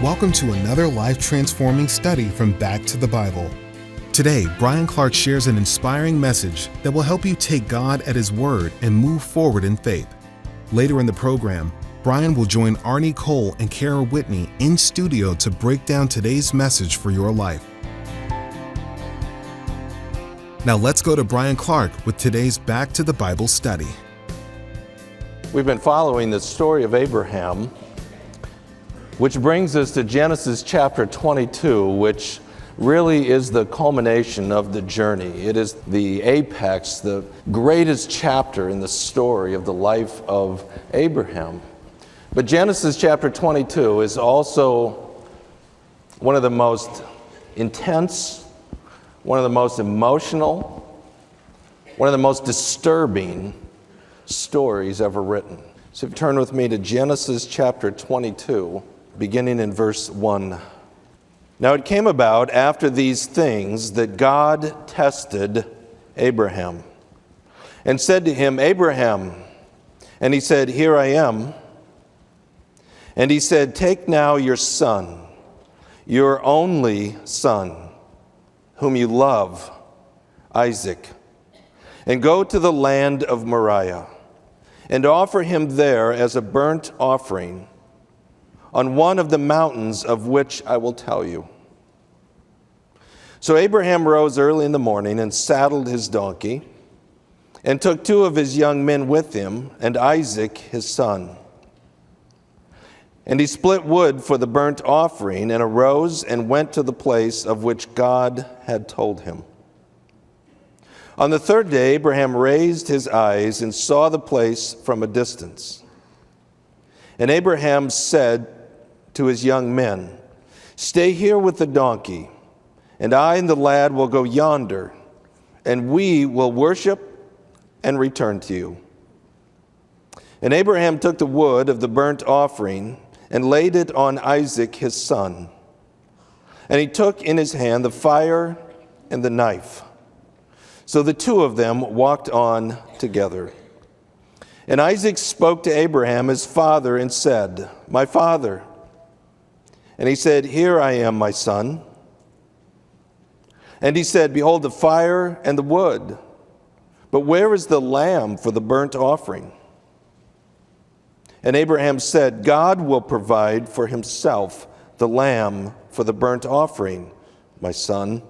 Welcome to another life-transforming study from Back to the Bible. Today, Bryan Clark shares an inspiring message that will help you take God at His Word and move forward in faith. Later in the program, Bryan will join Arnie Cole and Kara Whitney in studio to break down today's message for your life. Now let's go to Bryan Clark with today's Back to the Bible study. We've been following the story of Abraham, which brings us to Genesis chapter 22, which really is the culmination of the journey. It is the apex, the greatest chapter in the story of the life of Abraham. But Genesis chapter 22 is also one of the most intense, one of the most emotional, one of the most disturbing stories ever written. So if you turn with me to Genesis chapter 22, beginning in verse 1. Now it came about after these things that God tested Abraham and said to him, Abraham. And he said, Here I am. And he said, Take now your son, your only son, whom you love, Isaac, and go to the land of Moriah, and offer him there as a burnt offering on one of the mountains of which I will tell you. So Abraham rose early in the morning and saddled his donkey, and took two of his young men with him, and Isaac his son. And he split wood for the burnt offering, and arose and went to the place of which God had told him. On the third day, Abraham raised his eyes and saw the place from a distance. And Abraham said to his young men, Stay here with the donkey, and I and the lad will go yonder, and we will worship and return to you. And Abraham took the wood of the burnt offering and laid it on Isaac his son. And he took in his hand the fire and the knife. So the two of them walked on together. And Isaac spoke to Abraham his father and said, My father. And he said, Here I am, my son. And he said, Behold the fire and the wood, but where is the lamb for the burnt offering? And Abraham said, God will provide for himself the lamb for the burnt offering, my son.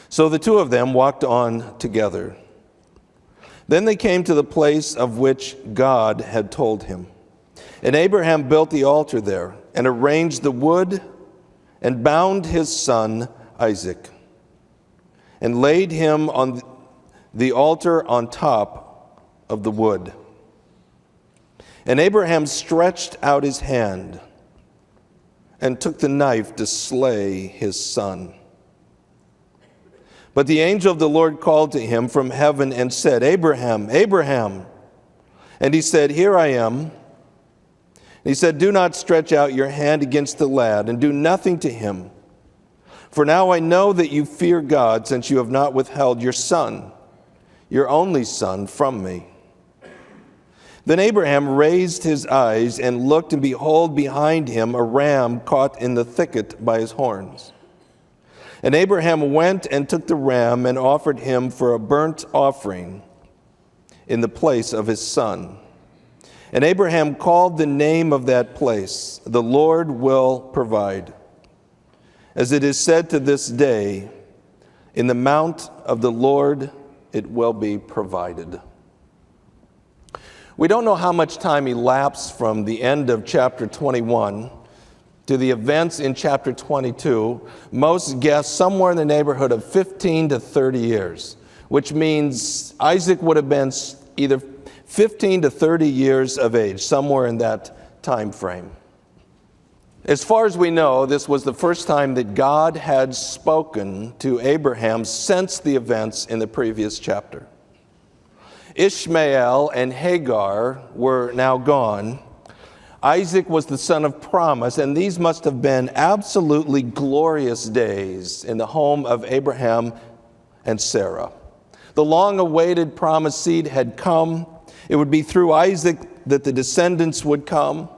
So the two of them walked on together. Then they came to the place of which God had told him. And Abraham built the altar there, and arranged the wood, and bound his son Isaac, and laid him on the altar on top of the wood. And Abraham stretched out his hand, and took the knife to slay his son. But the angel of the Lord called to him from heaven and said, Abraham, Abraham. And he said, Here I am. He said, Do not stretch out your hand against the lad, and do nothing to him. For now I know that you fear God, since you have not withheld your son, your only son, from me. Then Abraham raised his eyes and looked, and behold, behind him a ram caught in the thicket by his horns. And Abraham went and took the ram and offered him for a burnt offering in the place of his son. And Abraham called the name of that place, The Lord Will Provide. As it is said to this day, In the mount of the Lord it will be provided. We don't know how much time elapsed from the end of chapter 21 to the events in chapter 22. Most guess somewhere in the neighborhood of 15 to 30 years, which means Isaac would have been either 15 to 30 years of age, somewhere in that time frame. As far as we know, this was the first time that God had spoken to Abraham since the events in the previous chapter. Ishmael and Hagar were now gone. Isaac was the son of promise, and these must have been absolutely glorious days in the home of Abraham and Sarah. The long-awaited promised seed had come. It would be through Isaac that the descendants would come.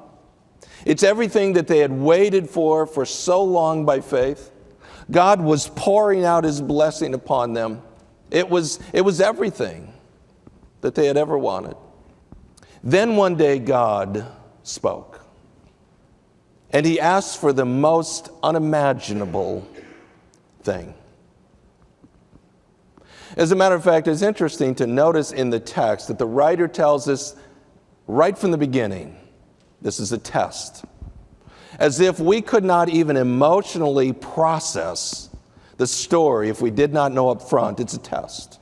It's everything that they had waited for so long by faith. God was pouring out his blessing upon them. It was everything that they had ever wanted. Then one day God spoke. And he asked for the most unimaginable thing. As a matter of fact, it's interesting to notice in the text that the writer tells us right from the beginning, this is a test. As if we could not even emotionally process the story if we did not know up front, it's a test.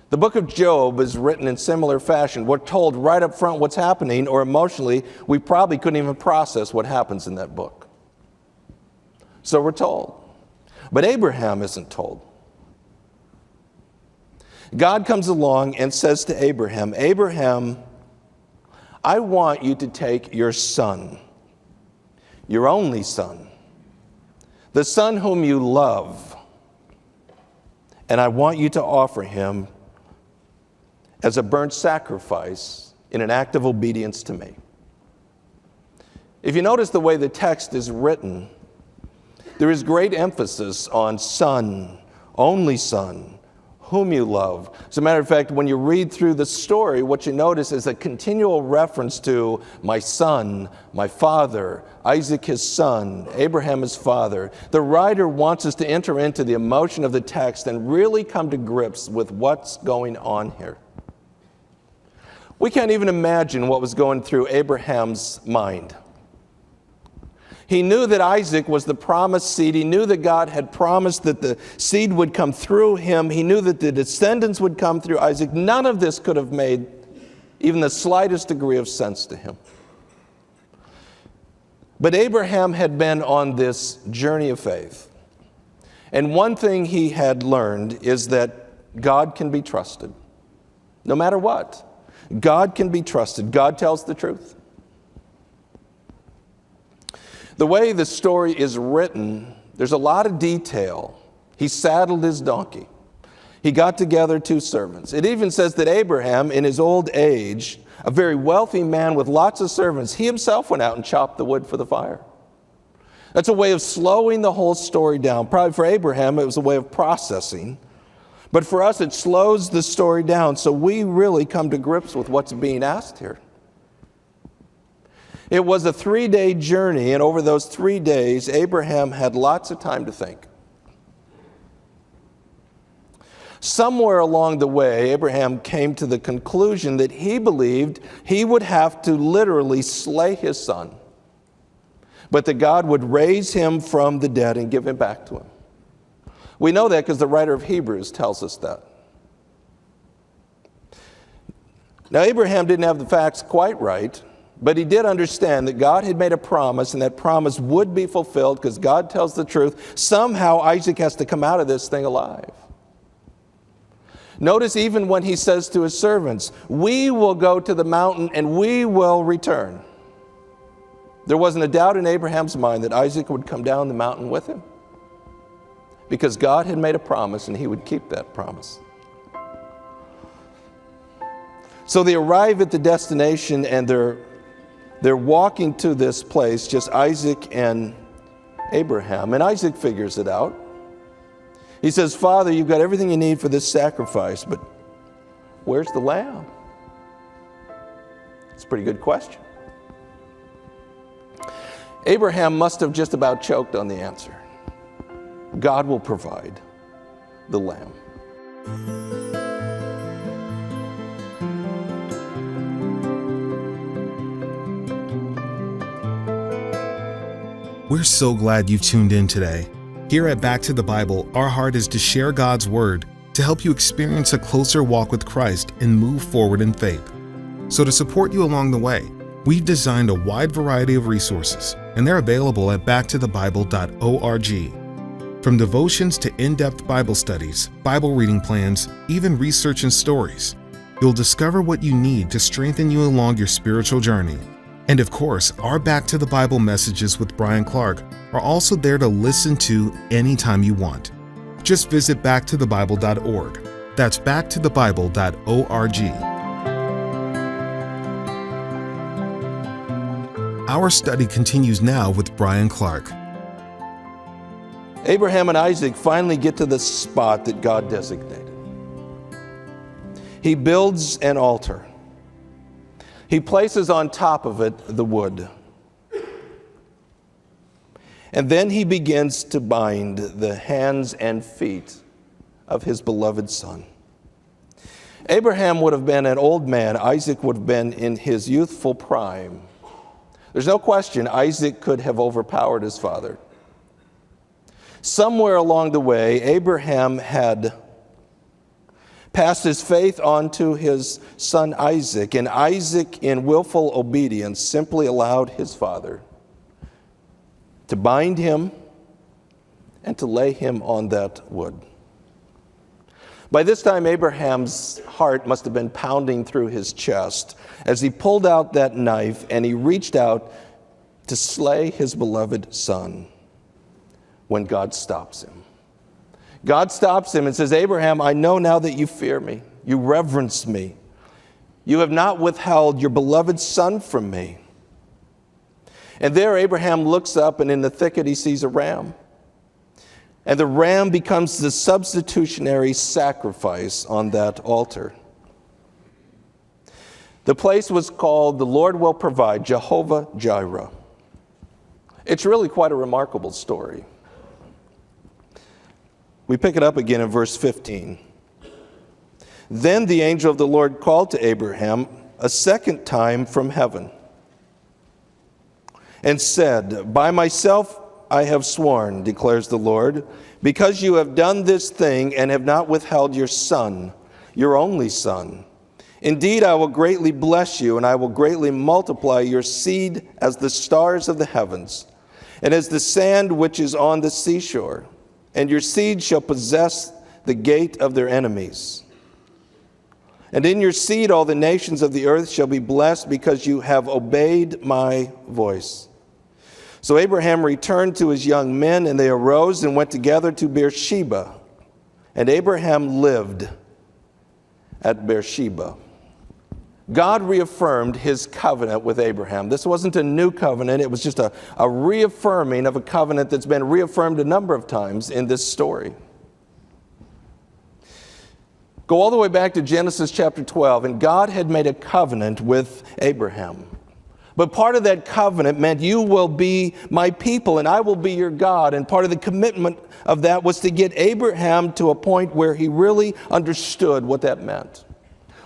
The book of Job is written in similar fashion. We're told right up front what's happening, or emotionally, we probably couldn't even process what happens in that book. So we're told. But Abraham isn't told. God comes along and says to Abraham, Abraham, I want you to take your son, your only son, the son whom you love, and I want you to offer him as a burnt sacrifice in an act of obedience to me. If you notice the way the text is written, there is great emphasis on son, only son, whom you love. As a matter of fact, when you read through the story, what you notice is a continual reference to my son, my father, Isaac his son, Abraham his father. The writer wants us to enter into the emotion of the text and really come to grips with what's going on here. We can't even imagine what was going through Abraham's mind. He knew that Isaac was the promised seed. He knew that God had promised that the seed would come through him. He knew that the descendants would come through Isaac. None of this could have made even the slightest degree of sense to him. But Abraham had been on this journey of faith. And one thing he had learned is that God can be trusted. No matter what, God can be trusted. God tells the truth. The way the story is written, there's a lot of detail. He saddled his donkey. He got together 2 servants. It even says that Abraham, in his old age, a very wealthy man with lots of servants, he himself went out and chopped the wood for the fire. That's a way of slowing the whole story down. Probably for Abraham, it was a way of processing. But for us, it slows the story down, so we really come to grips with what's being asked here. It was a 3-day journey, and over those 3 days, Abraham had lots of time to think. Somewhere along the way, Abraham came to the conclusion that he believed he would have to literally slay his son, but that God would raise him from the dead and give him back to him. We know that because the writer of Hebrews tells us that. Now, Abraham didn't have the facts quite right, but he did understand that God had made a promise, and that promise would be fulfilled because God tells the truth. Somehow Isaac has to come out of this thing alive. Notice even when he says to his servants, we will go to the mountain and we will return. There wasn't a doubt in Abraham's mind that Isaac would come down the mountain with him because God had made a promise and he would keep that promise. So they arrive at the destination and they're walking to this place, just Isaac and Abraham. And Isaac figures it out. He says, Father, you've got everything you need for this sacrifice, but where's the lamb? It's a pretty good question. Abraham must have just about choked on the answer. God will provide the lamb. We're so glad you've tuned in today. Here at Back to the Bible, our heart is to share God's Word to help you experience a closer walk with Christ and move forward in faith. So to support you along the way, we've designed a wide variety of resources, and they're available at backtothebible.org. From devotions to in-depth Bible studies, Bible reading plans, even research and stories, you'll discover what you need to strengthen you along your spiritual journey. And of course, our Back to the Bible messages with Bryan Clark are also there to listen to anytime you want. Just visit backtothebible.org. That's backtothebible.org. Our study continues now with Bryan Clark. Abraham and Isaac finally get to the spot that God designated. He builds an altar. He places on top of it the wood. And then he begins to bind the hands and feet of his beloved son. Abraham would have been an old man. Isaac would have been in his youthful prime. There's no question Isaac could have overpowered his father. Somewhere along the way, Abraham had passed his faith on to his son Isaac, and Isaac, in willful obedience, simply allowed his father to bind him and to lay him on that wood. By this time, Abraham's heart must have been pounding through his chest as he pulled out that knife and he reached out to slay his beloved son when God stops him. God stops him and says, Abraham, I know now that you fear me. You reverence me. You have not withheld your beloved son from me. And there Abraham looks up, and in the thicket he sees a ram. And the ram becomes the substitutionary sacrifice on that altar. The place was called The Lord Will Provide, Jehovah Jireh. It's really quite a remarkable story. We pick it up again in verse 15. Then the angel of the Lord called to Abraham a second time from heaven and said, By myself I have sworn, declares the Lord, because you have done this thing and have not withheld your son, your only son. Indeed, I will greatly bless you, and I will greatly multiply your seed as the stars of the heavens, and as the sand which is on the seashore. And your seed shall possess the gate of their enemies. And in your seed all the nations of the earth shall be blessed, because you have obeyed my voice. So Abraham returned to his young men, and they arose and went together to Beersheba. And Abraham lived at Beersheba. God reaffirmed his covenant with Abraham. This wasn't a new covenant. It was just a reaffirming of a covenant that's been reaffirmed a number of times in this story. Go all the way back to Genesis chapter 12, and God had made a covenant with Abraham. But part of that covenant meant you will be my people and I will be your God. And part of the commitment of that was to get Abraham to a point where he really understood what that meant.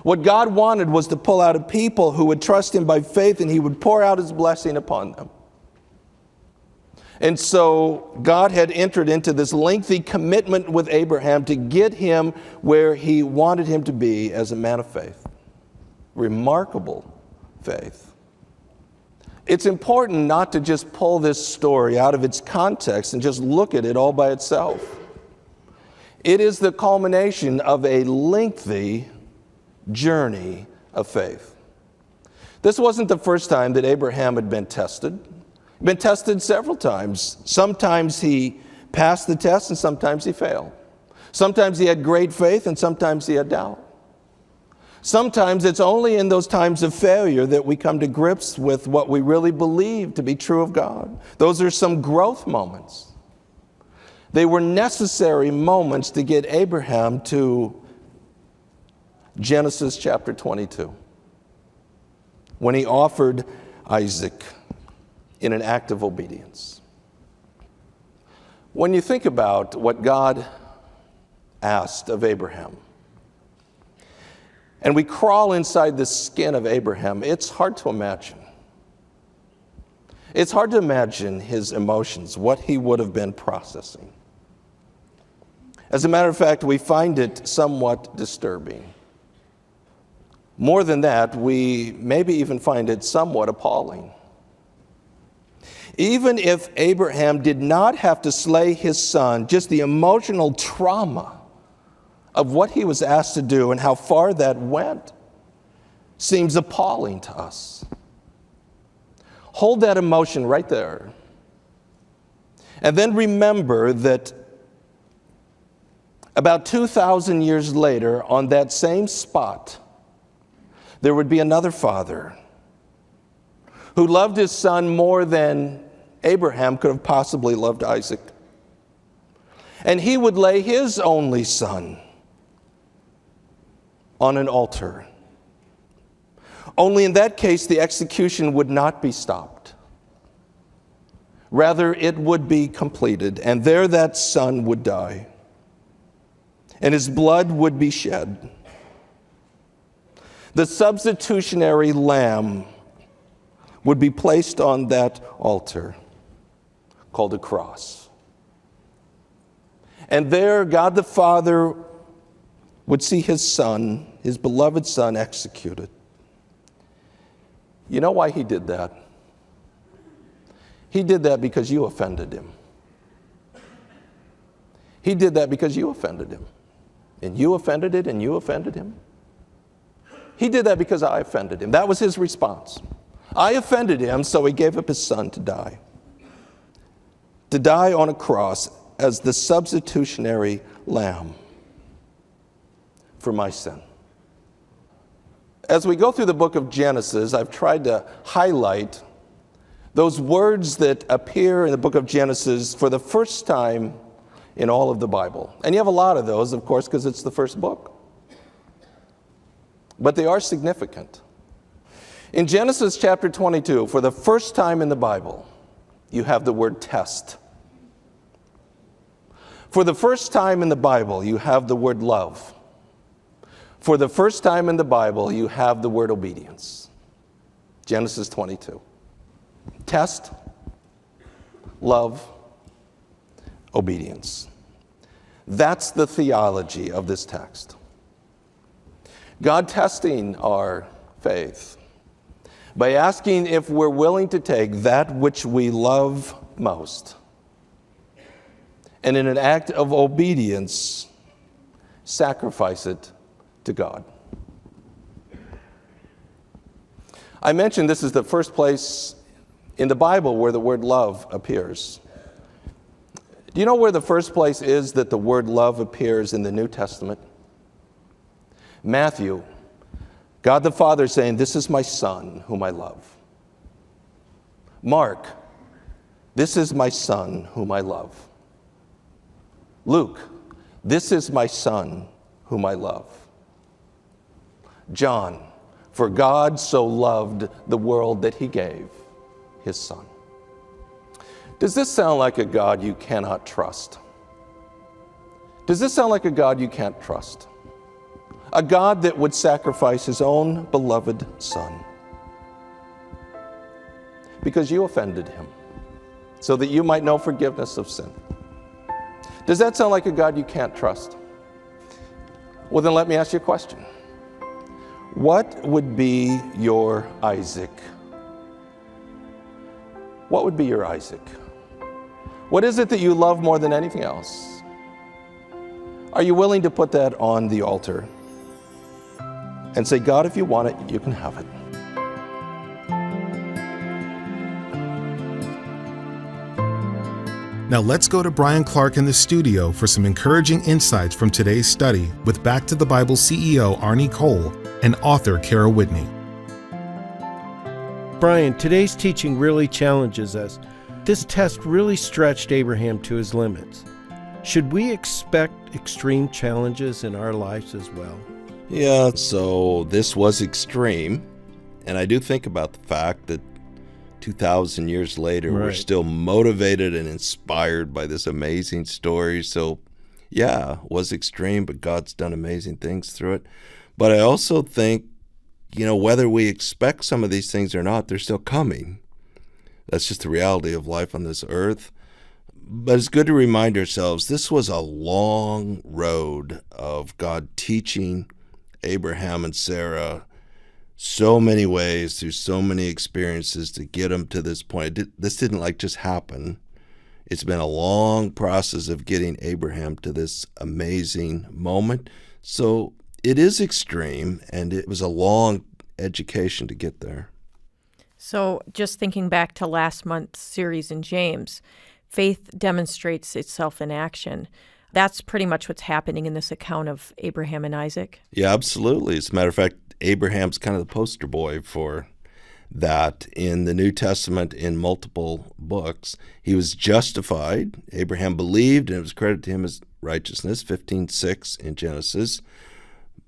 What God wanted was to pull out a people who would trust him by faith, and he would pour out his blessing upon them. And so God had entered into this lengthy commitment with Abraham to get him where he wanted him to be as a man of faith. Remarkable faith. It's important not to just pull this story out of its context and just look at it all by itself. It is the culmination of a lengthy journey of faith. This wasn't the first time that Abraham had been tested. He'd been tested several times. Sometimes he passed the test and sometimes he failed. Sometimes he had great faith and sometimes he had doubt. Sometimes it's only in those times of failure that we come to grips with what we really believe to be true of God. Those are some growth moments. They were necessary moments to get Abraham to Genesis chapter 22, when he offered Isaac in an act of obedience. When you think about what God asked of Abraham, and we crawl inside the skin of Abraham, it's hard to imagine. It's hard to imagine his emotions, what he would have been processing. As a matter of fact, we find it somewhat disturbing. More than that, we maybe even find it somewhat appalling. Even if Abraham did not have to slay his son, just the emotional trauma of what he was asked to do and how far that went seems appalling to us. Hold that emotion right there. And then remember that about 2,000 years later, on that same spot, there would be another father who loved his son more than Abraham could have possibly loved Isaac. And he would lay his only son on an altar. Only in that case, the execution would not be stopped. Rather, it would be completed, and there that son would die, and his blood would be shed. The substitutionary lamb would be placed on that altar, called a cross. And there, God the Father would see his son, his beloved son, executed. You know why he did that? He did that because you offended him. He did that because you offended him. And you offended it, and you offended him. He did that because I offended him. That was his response. I offended him, so he gave up his son to die. To die on a cross as the substitutionary lamb for my sin. As we go through the book of Genesis, I've tried to highlight those words that appear in the book of Genesis for the first time in all of the Bible. And you have a lot of those, of course, because it's the first book. But they are significant. In Genesis chapter 22, for the first time in the Bible, you have the word test. For the first time in the Bible, you have the word love. For the first time in the Bible, you have the word obedience. Genesis 22. Test, love, obedience. That's the theology of this text. God testing our faith by asking if we're willing to take that which we love most and in an act of obedience, sacrifice it to God. I mentioned this is the first place in the Bible where the word love appears. Do you know where the first place is that the word love appears in the New Testament? Matthew, God the Father saying, "This is my Son whom I love." Mark, "This is my Son whom I love." Luke, "This is my Son whom I love." John, "For God so loved the world that he gave his Son." Does this sound like a God you cannot trust? Does this sound like a God you can't trust? A God that would sacrifice his own beloved Son because you offended him so that you might know forgiveness of sin. Does that sound like a God you can't trust? Well, then let me ask you a question. What would be your Isaac? What would be your Isaac? What is it that you love more than anything else? Are you willing to put that on the altar and say, "God, if you want it, you can have it"? Now let's go to Bryan Clark in the studio for some encouraging insights from today's study with Back to the Bible CEO Arnie Cole and author Kara Whitney. Bryan, today's teaching really challenges us. This test really stretched Abraham to his limits. Should we expect extreme challenges in our lives as well? Yeah, so this was extreme, and I do think about the fact that 2,000 years later, we're still motivated and inspired by this amazing story. So, yeah, it was extreme, but God's done amazing things through it. But I also think, whether we expect some of these things or not, they're still coming. That's just the reality of life on this earth. But it's good to remind ourselves this was a long road of God teaching Abraham and Sarah so many ways, through so many experiences to get them to this point. This didn't just happen. It's been a long process of getting Abraham to this amazing moment. So it is extreme, and it was a long education to get there. So just thinking back to last month's series in James, faith demonstrates itself in action. That's pretty much what's happening in this account of Abraham and Isaac. Yeah, absolutely. As a matter of fact, Abraham's kind of the poster boy for that in the New Testament, in multiple books, he was justified. Abraham believed, and it was credited to him as righteousness, 15:6 in Genesis.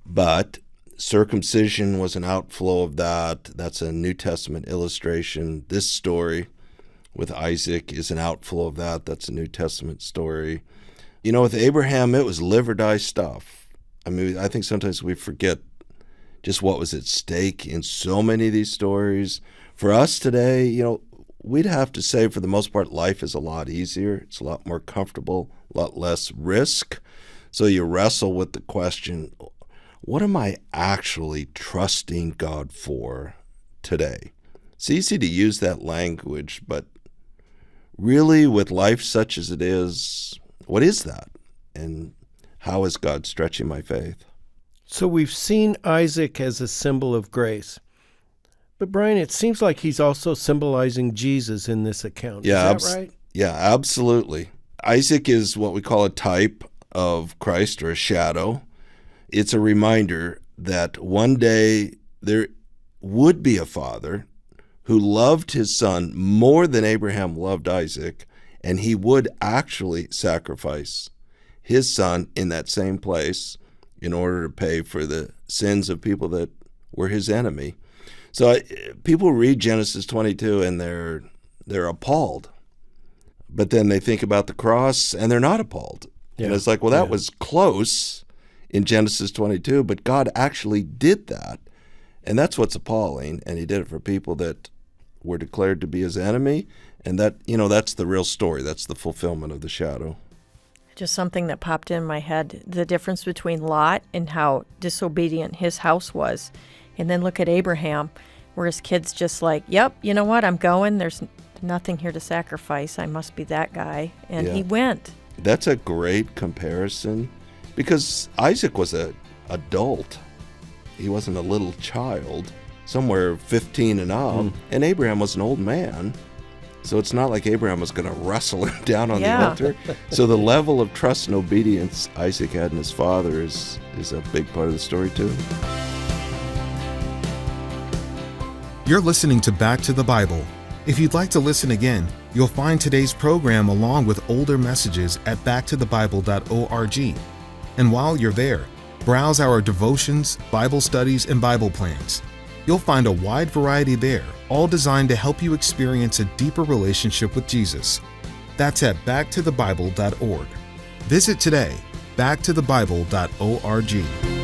But circumcision was an outflow of that. That's a New Testament illustration. This story with Isaac is an outflow of that. That's a New Testament story. You know, with Abraham, it was live or die stuff. I mean, I think sometimes we forget just what was at stake in so many of these stories. For us today, you know, we'd have to say for the most part, life is a lot easier. It's a lot more comfortable, a lot less risk. So you wrestle with the question, what am I actually trusting God for today? It's easy to use that language, but really with life such as it is, what is that? And how is God stretching my faith? So we've seen Isaac as a symbol of grace. But Bryan, it seems like he's also symbolizing Jesus in this account. Yeah, Is that right? Yeah, absolutely. Isaac is what we call a type of Christ or a shadow. It's a reminder that one day there would be a father who loved his son more than Abraham loved Isaac, and he would actually sacrifice his son in that same place in order to pay for the sins of people that were his enemy. So people read Genesis 22 and they're appalled, but then they think about the cross and they're not appalled. Yeah. And it's like, well, that was close in Genesis 22, but God actually did that. And that's what's appalling. And he did it for people that were declared to be his enemy. And that, you know, that's the real story. That's the fulfillment of the shadow. Just something that popped in my head, the difference between Lot and how disobedient his house was. And then look at Abraham, where his kid's just like, yep, you know what, I'm going. There's nothing here to sacrifice. I must be that guy. And he went. That's a great comparison because Isaac was an adult. He wasn't a little child, somewhere 15 and up. And Abraham was an old man. So it's not like Abraham was going to wrestle him down on the altar. So the level of trust and obedience Isaac had in his father is a big part of the story too. You're listening to Back to the Bible. If you'd like to listen again, you'll find today's program along with older messages at backtothebible.org. And while you're there, browse our devotions, Bible studies, and Bible plans. You'll find a wide variety there, all designed to help you experience a deeper relationship with Jesus. That's at backtothebible.org. Visit today, backtothebible.org.